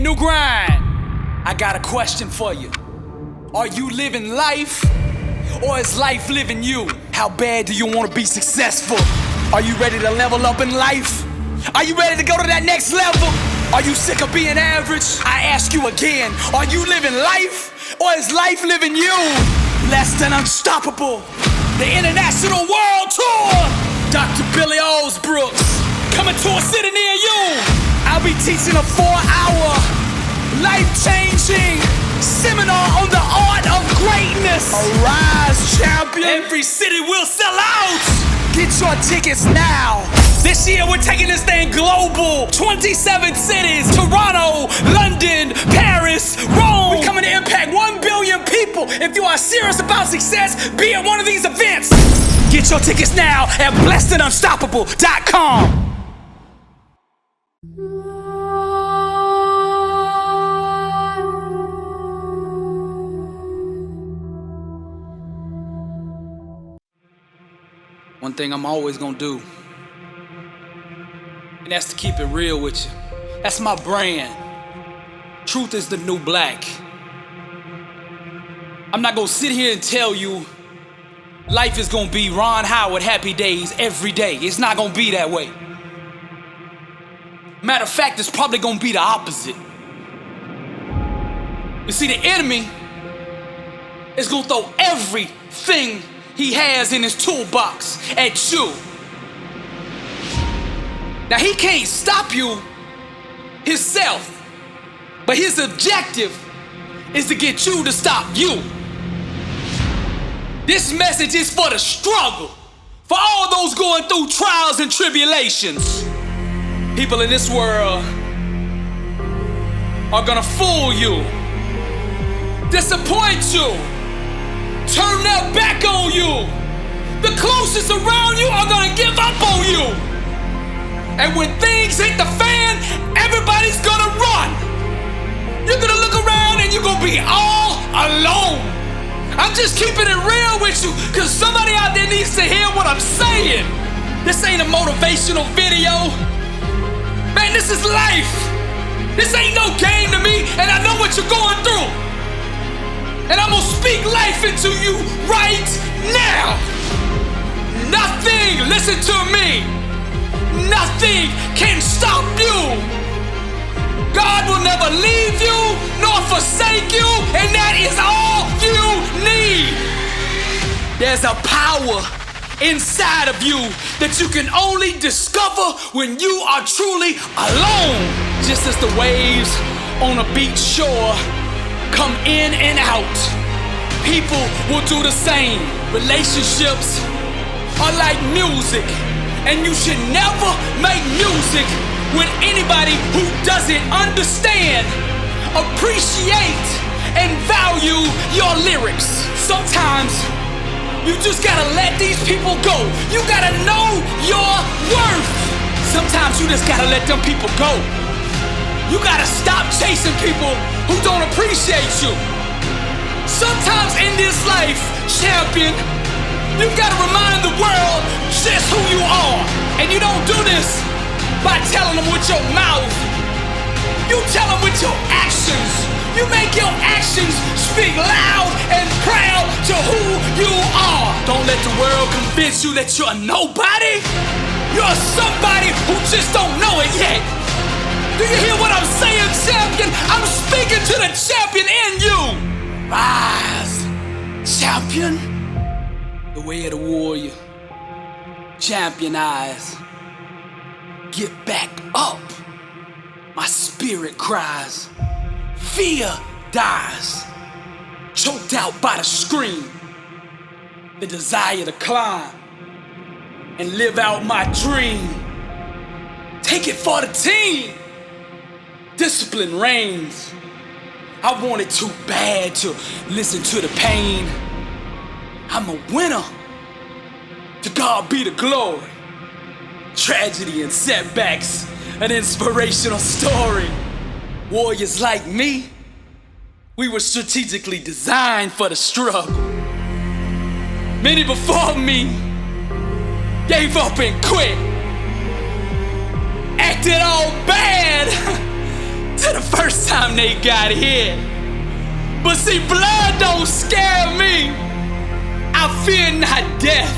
new grind. I got a question for you. Are you living life, or is life living you? How bad do you want to be successful? Are you ready to level up in life? Are you ready to go to that next level? Are you sick of being average? I ask you again, are you living life, or is life living you? Less than unstoppable, the international world tour. Dr. Billy Alsbrooks, coming to a city near you. I'll be teaching a 4-hour, life-changing seminar on the art of greatness. Arise, champion. Every city will sell out. Get your tickets now. This year we're taking this thing global. 27 cities, Toronto, London, Paris, Rome. We're coming to impact 1 billion people. If you are serious about success, be at one of these events. Get your tickets now at blessedandunstoppable.com. One thing I'm always gonna do, and that's to keep it real with you. That's my brand. Truth is the new black. I'm not gonna sit here and tell you life is gonna be Ron Howard happy days every day. It's not gonna be that way. Matter of fact, it's probably gonna be the opposite. You see, the enemy is gonna throw everything he has in his toolbox at you. Now, he can't stop you himself, but his objective is to get you to stop you. This message is for the struggle, for all those going through trials and tribulations. People in this world are gonna fool you, disappoint you, turn their back on you. The closest around you are gonna give up on you. And when things hit the fan, everybody's gonna run. You're gonna look around and you're gonna be all alone. I'm just keeping it real with you, cause somebody out there needs to hear what I'm saying. This ain't a motivational video. Man, this is life. This ain't no game to me, and I know what you're going through. And I'm gonna speak life into you right now. Nothing, listen to me, nothing can stop you. God will never leave you nor forsake you, and that is all you need. There's a power inside of you that you can only discover when you are truly alone. Just as the waves on a beach shore come in and out, people will do the same. Relationships are like music, and you should never make music with anybody who doesn't understand, appreciate, and value your lyrics. Sometimes you just gotta let these people go. You gotta know your worth. Sometimes you just gotta let them people go. You gotta stop chasing people who don't appreciate you. Sometimes in this life, champion, you've gotta remind the world just who you are. And you don't do this by telling them with your mouth. You tell them with your actions. You make your actions speak loud and proud to who you are. Don't let the world convince you that you're nobody. You're somebody who just don't know it yet. Do you hear what I'm saying, champion? I'm speaking to the champion in you. Rise, champion. The way of the warrior. Champion eyes. Get back up. My spirit cries. Fear dies. Choked out by the scream. The desire to climb and live out my dream. Take it for the team. Discipline reigns. I wanted too bad to listen to the pain. I'm a winner. To God be the glory. Tragedy and setbacks, an inspirational story. Warriors like me, we were strategically designed for the struggle. Many before me gave up and quit. Acted all bad to the first time they got hit. But see, blood don't scare me. I fear not death.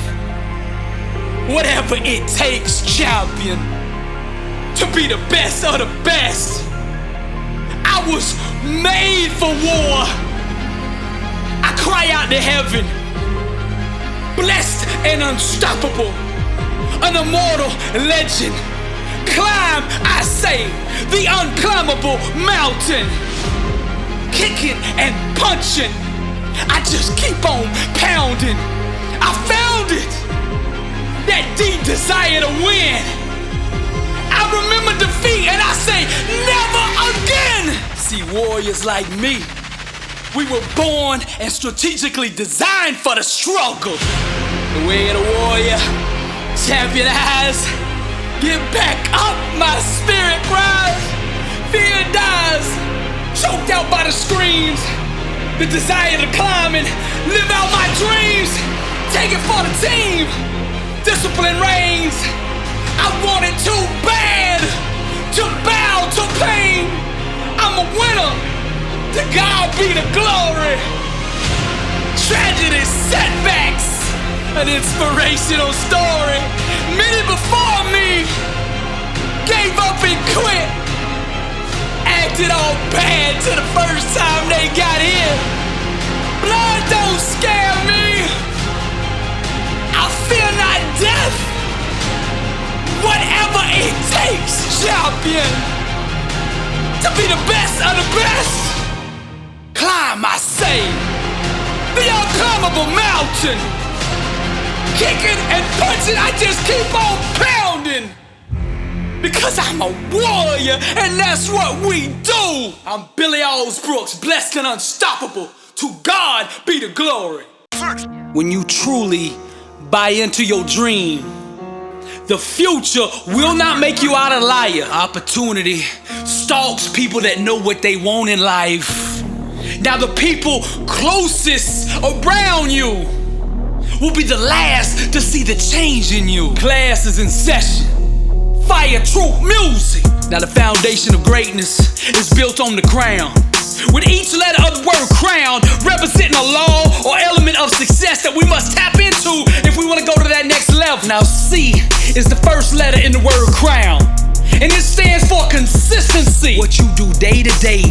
Whatever it takes, champion, to be the best of the best. I was made for war. I cry out to heaven, blessed and unstoppable, an immortal legend. Climb, I say, the unclimbable mountain. Kicking and punching, I just keep on pounding. I found it, that deep desire to win. I remember defeat and I say, never again. See, warriors like me, we were born and strategically designed for the struggle. The way of the warrior, champion eyes. Get back up, my spirit cries. Fear dies, choked out by the screams. The desire to climb and live out my dreams. Take it for the team. Discipline reigns. I want it too bad to bow to pain. I'm a winner. To God be the glory. Tragedy, setbacks, an inspirational story. Many before me gave up and quit. Acted all bad to the first time they got here. Blood don't scare me. I fear not death. Whatever it takes, champion, to be the best of the best. Climb, I say, the unclimbable mountain. Kicking and punching, I just keep on pounding. Because I'm a warrior, and that's what we do. I'm Billy Alsbrooks, blessed and unstoppable. To God be the glory. When you truly buy into your dream, the future will not make you out a liar. Opportunity stalks people that know what they want in life. Now the people closest around you will be the last to see the change in you. Class is in session. Fire truth music. Now the foundation of greatness is built on the crown, with each letter of the word crown representing a law or element of success that we must tap into if we want to go to that next level. Now C is the first letter in the word crown, and it stands for consistency. What you do day to day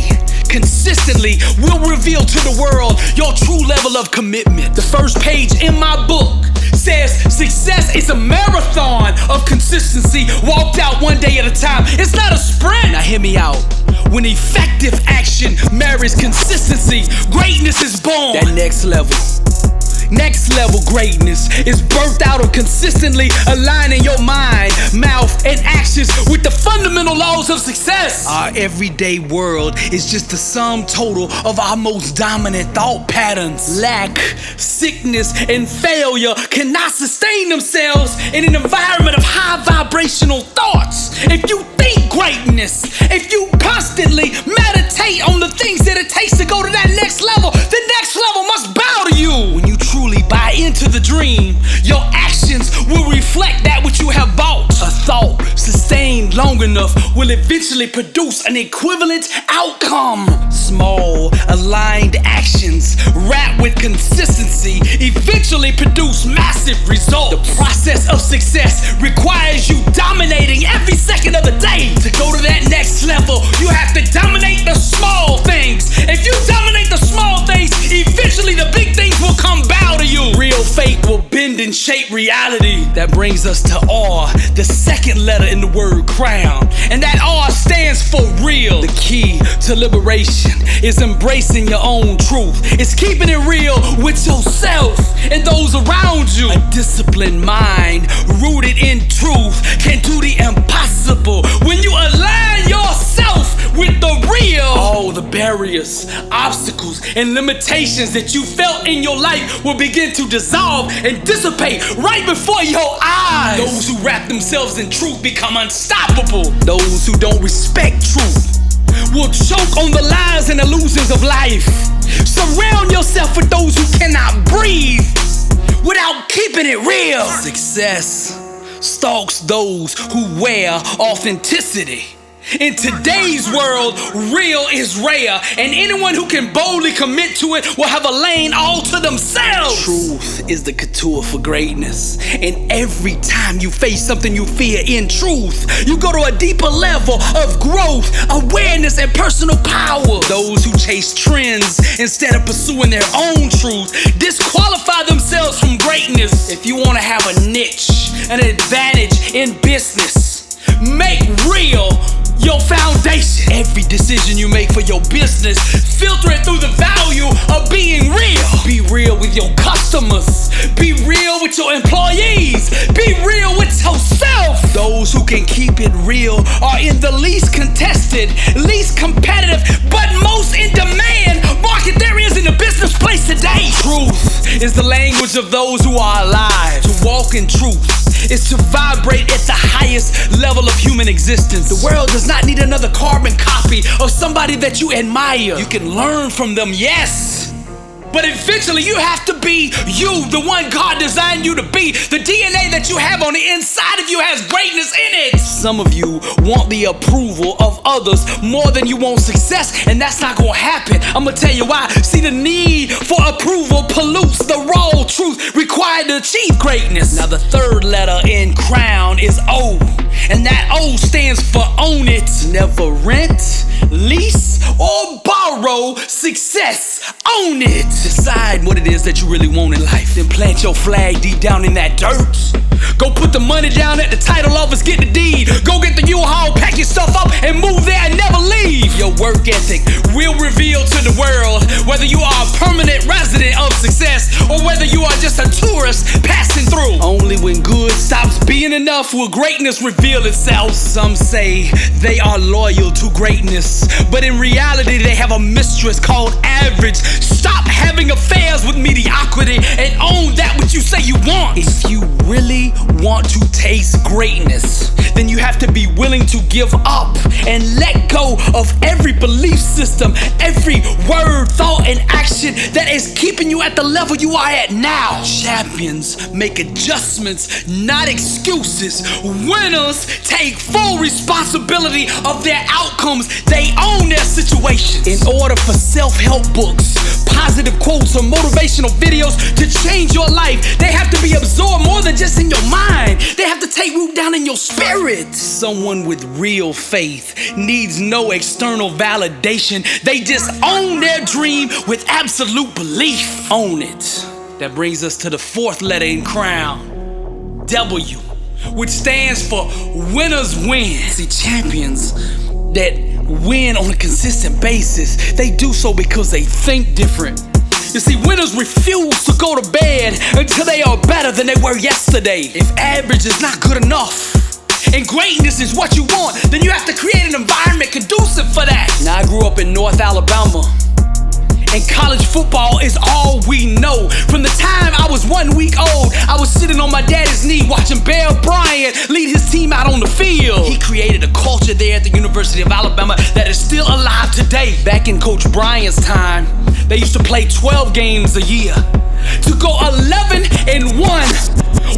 consistently will reveal to the world your true level of commitment. The first page in my book says success is a marathon of consistency, walked out one day at a time. It's not a sprint. Now hear me out. When effective action marries consistency, greatness is born. That next level greatness is birthed out of consistently aligning your mind, mouth, and actions with the fundamental laws of success. Our everyday world is just the sum total of our most dominant thought patterns. Lack, sickness, and failure cannot sustain themselves in an environment of high vibrational thoughts. If you think greatness, if you constantly meditate on the things that it takes to go to that next level, the next level must bow to you. When you truly buy into the dream, your actions will reflect that which you have bought. A thought sustained long enough will eventually produce an equivalent outcome. Small, aligned actions wrapped with consistency eventually produce massive results. The process of success requires you dominating every second of the day. To go to that next level, you have to dominate the small things. If you dominate the small things, eventually the big things will come bow to you. Real faith will bend and shape reality. That brings us to R, the second letter in the word crown, and that R stands for real. The key to liberation is embracing your own truth. It's keeping it real with yourself and those around you. A disciplined mind rooted in truth can do the impossible. When you align yourself with the real, all the barriers, obstacles, and limitations that you felt in your life will begin to dissolve and dissipate right before your eyes. Those who wrap themselves in truth become unstoppable. Those who don't respect truth will choke on the lies and illusions of life. Surround yourself with those who cannot breathe without keeping it real. Success stalks those who wear authenticity. In today's world, real is rare, and anyone who can boldly commit to it will have a lane all to themselves. Truth is the couture for greatness, and every time you face something you fear in truth, you go to a deeper level of growth, awareness, and personal power. Those who chase trends instead of pursuing their own truth disqualify themselves from greatness. If you want to have a niche, an advantage in business, make real your foundation. Every decision you make for your business, filter it through the value of being real. Be real with your customers. Be real with your employees. Be real with yourself. Those who can keep it real are in the least contested, least competitive, but most in demand market there is in the business place today. Truth is the language of those who are alive. To walk in truth is to vibrate at the highest level of human existence. The world does not need another carbon copy of somebody that you admire. You can learn from them, yes, but eventually you have to be you, the one God designed you to be. The DNA that you have on the inside of you has greatness in it. Some of you want the approval of others more than you want success, and that's not gonna happen. I'm gonna tell you why. See, the need for approval pollutes the raw truth required to achieve greatness. Now, the third letter in crown is O, and that O stands for own it. Never rent, lease, or borrow success. Own it. Decide what it is that you really want in life. Then plant your flag deep down in that dirt. Go put the money down at the title office, get the deed. Go get the U-Haul, pack your stuff up, and move there and never leave. Your work ethic will reveal to the world whether you are a permanent resident of success or whether you are just a tourist passing through. Only when good stops being enough will greatness reveal itself. Some say they are loyal to greatness, but in reality they have a mistress called average. Stop having affairs with mediocrity and own that which you say you want. If you really want to taste greatness, then you have to be willing to give up and let go of every belief system, every word, thought, and action that is keeping you at the level you are at now. Champions make adjustments, not excuses. Winners take full responsibility of their outcomes. They own their situations. In order for self-help books, positive quotes, or motivational videos to change your life, they have to be absorbed more than just in your mind. They have to take root down in your spirit. Someone with real faith needs no external validation. They just own their dream with absolute belief. Own it. That brings us to the fourth letter in crown, W, which stands for winners win. See, champions that win on a consistent basis, they do so because they think different. You see, winners refuse to go to bed until they are better than they were yesterday. If average is not good enough and greatness is what you want, then you have to create an environment conducive for that. Now, I grew up in North Alabama, and college football is all we know. From the time I was 1 week old, I was sitting on my daddy's knee watching Bear Bryant lead his team out on the field. He created a culture there at the University of Alabama that is still alive today. Back in Coach Bryant's time, they used to play 12 games a year. To go 11-1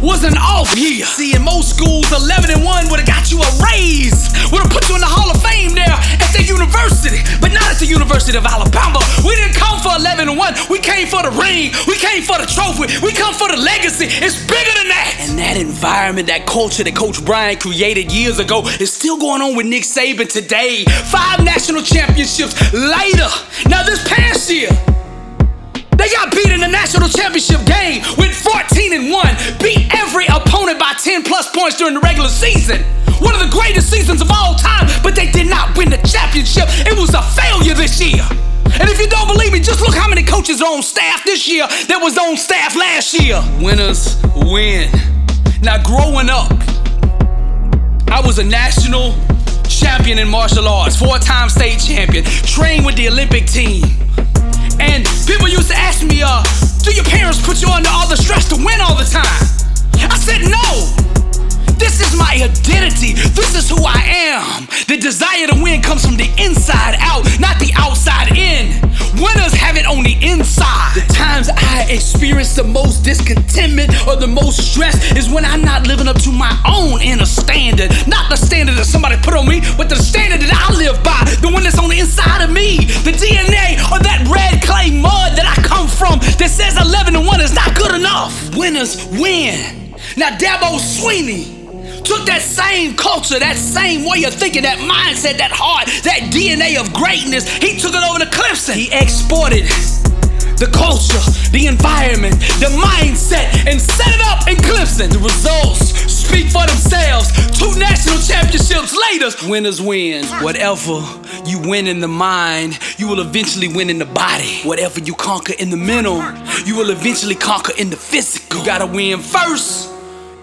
was an off year. See, in most schools, 11-1 would've got you a raise, would've put you in the Hall of Fame there at the university, but not at the University of Alabama. We didn't come for 11-1. We came for the ring. We came for the trophy. We come for the legacy. It's bigger than that. And that environment, that culture that Coach Bryant created years ago is still going on with Nick Saban today. 5 national championships later. Now, this past year, they got beat in the national championship game, went 14-1, beat every opponent by 10+ points during the regular season. One of the greatest seasons of all time, but they did not win the championship. It was a failure this year. And if you don't believe me, just look how many coaches are on staff this year that was on staff last year. Winners win. Now, growing up, I was a national champion in martial arts, 4-time state champion, trained with the Olympic team. And people used to ask me, do your parents put you under all the stress to win all the time? I said, no. This is my identity. This is who I am. The desire to win comes from the inside out, not the outside in. Winners have it on the inside. The times I experience the most discontentment or the most stress is when I'm not living up to my own inner standard. Not the standard that somebody put on me, but the standard that that says 11-1 is not good enough. Winners win. Now Dabo Swinney took that same culture, that same way of thinking, that mindset, that heart, that DNA of greatness. He took it over to Clemson. He exported the culture, the environment, the mindset, and set it up in Clemson. The results speak for themselves. 2 national championships later, winners win. Whatever you win in the mind, you will eventually win in the body. Whatever you conquer in the mental, you will eventually conquer in the physical. You gotta win first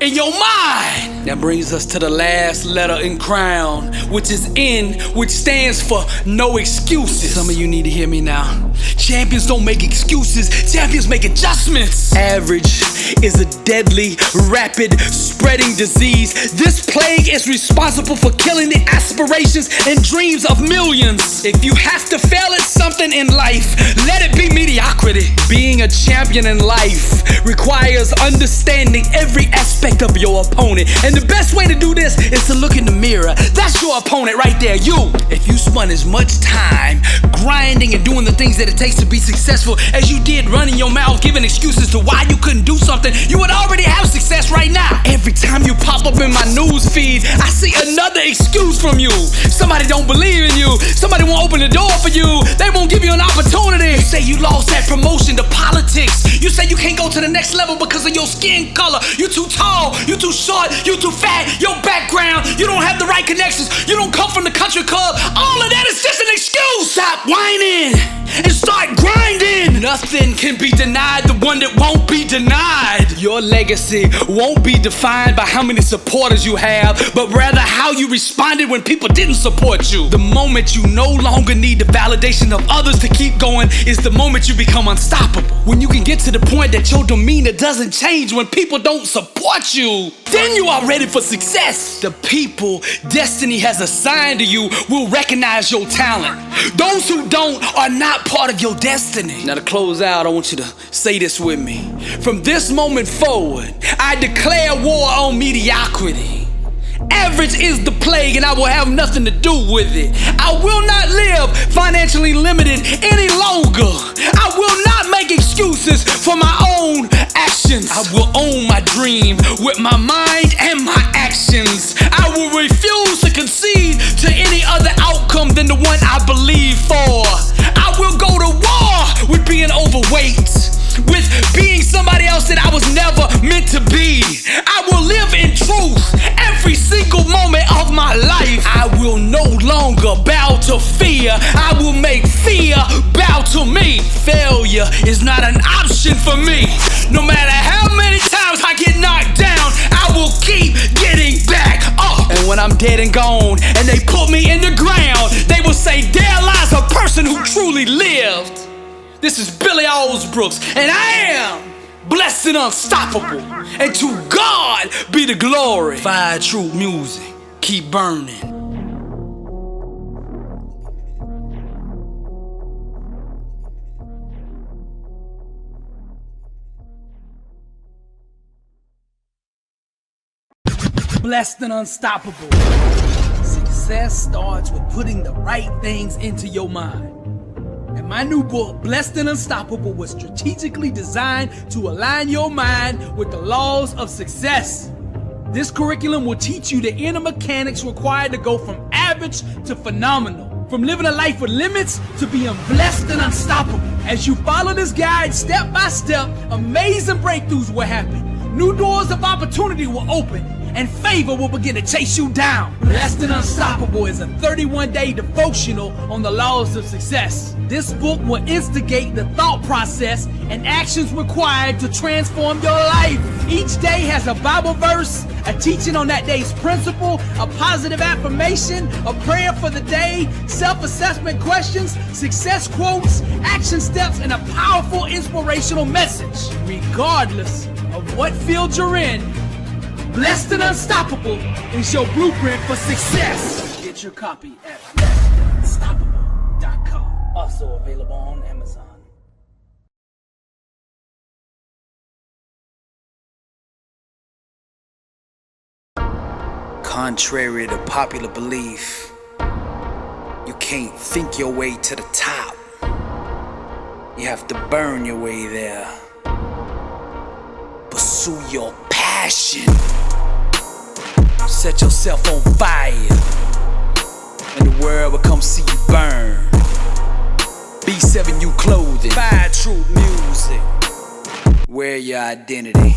in your mind. That brings us to the last letter in crown, which is N, which stands for no excuses. Some of you need to hear me now. Champions don't make excuses, champions make adjustments. Average is a deadly, rapid spreading disease. This plague is responsible for killing the aspirations and dreams of millions. If you have to fail at something in life, let it be mediocrity. Being a champion in life requires understanding every aspect of your opponent. And the best way to do this is to look in the mirror. That's your opponent right there, you. If you spend as much time grinding and doing the things that it takes to be successful as you did running your mouth, giving excuses to why you couldn't do something, you would already have success right now. Every time you pop up in my news feed, I see another excuse from you. Somebody don't believe in you. Somebody won't open the door for you. They won't give you an opportunity. You say you lost that promotion to politics. You say you can't go to the next level because of your skin color. You too tall, you too short, you too fat, your background, you don't have the right connections, you don't come from the country club. All of that is just an excuse. Stop whining and start grinding. Nothing can be denied the one that won't be denied. Your legacy won't be defined by how many supporters you have, but rather how you responded when people didn't support you. The moment you no longer need the validation of others to keep going is the moment you become unstoppable. When you can get to the point that your demeanor doesn't change when people don't support you, then you are ready for success. The people destiny has assigned to you will recognize your talent. Those who don't are not part of your destiny. Now to close out, I want you to say this with me. From this moment forward, I declare war on mediocrity. Average is the plague and I will have nothing to do with it. I will not live financially limited any longer. I will not make excuses for my own actions. I will own my dream with my mind and my actions. I will refuse to concede to any other outcome than the one I believe for. I will go to war with being overweight, with being somebody else that I was never meant to be. I will live in truth every single moment of my life. I will no longer bow to fear. I will make fear bow to me. Failure is not an option for me. No matter how many times I get knocked down, I will keep getting back up. And when I'm dead and gone and they put me in the ground, they will say, there lies a person who truly lived. This is Billy Alsbrooks, and I am blessed and unstoppable. And to God be the glory. Fire true music, keep burning. Blessed and unstoppable. Success starts with putting the right things into your mind. And my new book, Blessed and Unstoppable, was strategically designed to align your mind with the laws of success. This curriculum will teach you the inner mechanics required to go from average to phenomenal, from living a life with limits to being blessed and unstoppable. As you follow this guide step by step, amazing breakthroughs will happen. New doors of opportunity will open, and favor will begin to chase you down. Blessed and Unstoppable is a 31-day devotional on the laws of success. This book will instigate the thought process and actions required to transform your life. Each day has a Bible verse, a teaching on that day's principle, a positive affirmation, a prayer for the day, self-assessment questions, success quotes, action steps, and a powerful inspirational message. Regardless of what field you're in, Blessed and Unstoppable is your blueprint for success. Get your copy at blessedandunstoppable.com. Also available on Amazon. Contrary to popular belief, you can't think your way to the top. You have to burn your way there. Pursue your passion. Set yourself on fire, and the world will come see you burn. B7U clothing, Fire Troop music. Wear your identity.